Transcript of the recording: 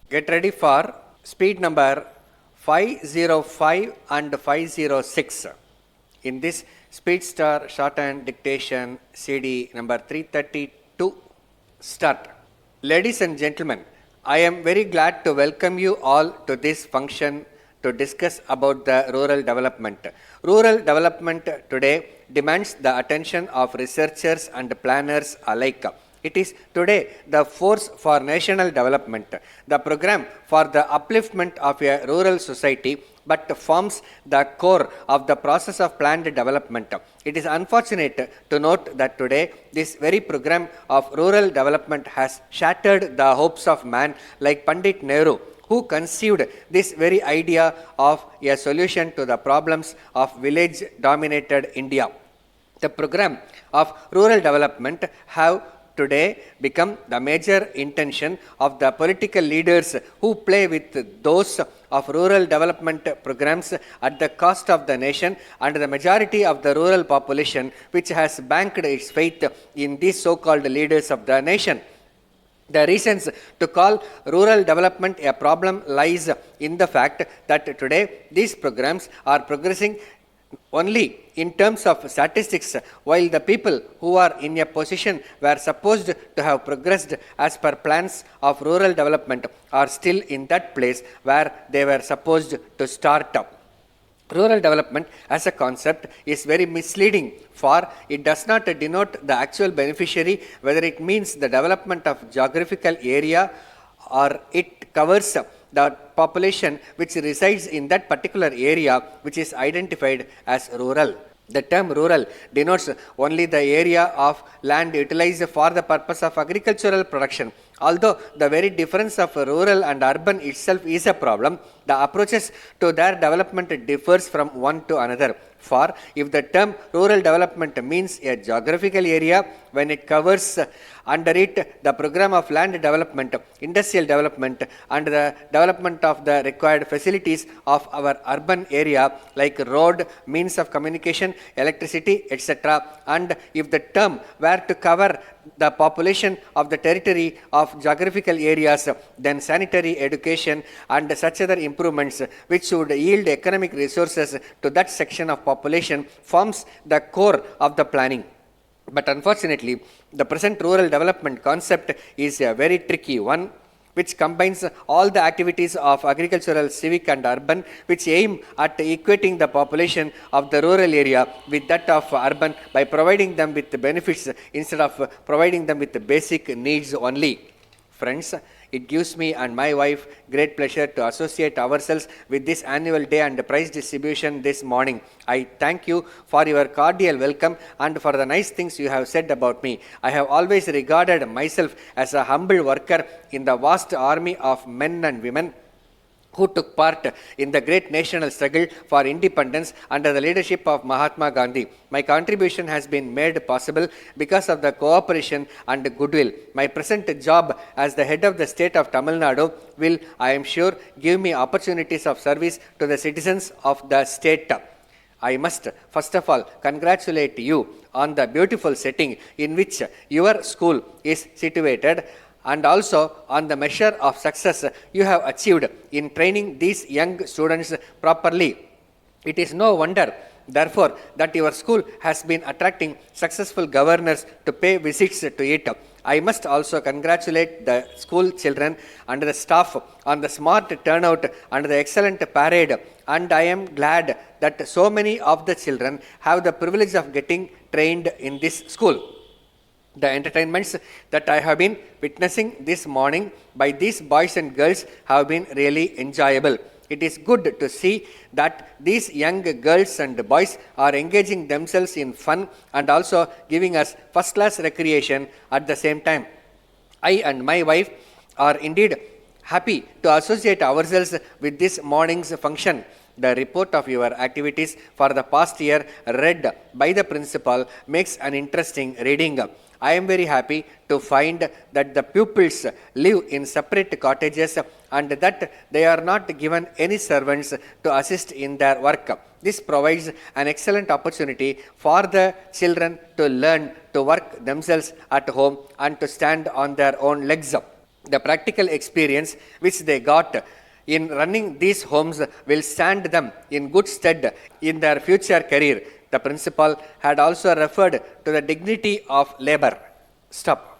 Get ready for speed number 505 and 506. In this Speedstar Shorthand Dictation CD number 332, start. Ladies and gentlemen, I am very glad to welcome you all to this function to discuss about the rural development. Rural development today demands the attention of researchers and planners alike. It is today the force for national development, the program for the upliftment of a rural society, but forms the core of the process of planned development. It is unfortunate to note that today this very program of rural development has shattered the hopes of man like Pandit Nehru, who conceived this very idea of a solution to the problems of village-dominated India. The program of rural development have today become the major intention of the political leaders who play with those of rural development programs at the cost of the nation and the majority of the rural population which has banked its faith in these so-called leaders of the nation. The reasons to call rural development a problem lies in the fact that today these programs are progressing only in terms of statistics, while the people who are in a position were supposed to have progressed as per plans of rural development are still in that place where they were supposed to start up. Rural development as a concept is very misleading, for it does not denote the actual beneficiary, whether it means the development of geographical area or it covers the population which resides in that particular area which is identified as rural. The term rural denotes only the area of land utilized for the purpose of agricultural production. Although the very difference of rural and urban itself is a problem, the approaches to their development differs from one to another. For if the term rural development means a geographical area, when it covers under it the program of land development, industrial development and the development of the required facilities of our urban area like road, means of communication, electricity, etc. And if the term were to cover the population of the territory of geographical areas, then sanitary, education and such other improvements which should yield economic resources to that section of population forms the core of the planning. But unfortunately, the present rural development concept is a very tricky one, which combines all the activities of agricultural, civic and urban, which aim at equating the population of the rural area with that of urban by providing them with the benefits instead of providing them with the basic needs only. Friends, it gives me and my wife great pleasure to associate ourselves with this annual day and prize distribution this morning. I thank you for your cordial welcome and for the nice things you have said about me. I have always regarded myself as a humble worker in the vast army of men and women who took part in the great national struggle for independence under the leadership of Mahatma Gandhi. My contribution has been made possible because of the cooperation and goodwill. My present job as the head of the state of Tamil Nadu will, I am sure, give me opportunities of service to the citizens of the state. I must first of all congratulate you on the beautiful setting in which your school is situated, and also on the measure of success you have achieved in training these young students properly. It is no wonder, therefore, that your school has been attracting successful governors to pay visits to it. I must also congratulate the school children and the staff on the smart turnout and the excellent parade, and I am glad that so many of the children have the privilege of getting trained in this school. The entertainments that I have been witnessing this morning by these boys and girls have been really enjoyable. It is good to see that these young girls and boys are engaging themselves in fun and also giving us first-class recreation at the same time. I and my wife are indeed happy to associate ourselves with this morning's function. The report of your activities for the past year read by the principal makes an interesting reading. I am very happy to find that the pupils live in separate cottages and that they are not given any servants to assist in their work. This provides an excellent opportunity for the children to learn to work themselves at home and to stand on their own legs. The practical experience which they got in running these homes will stand them in good stead in their future career. The principal had also referred to the dignity of labor. Stop.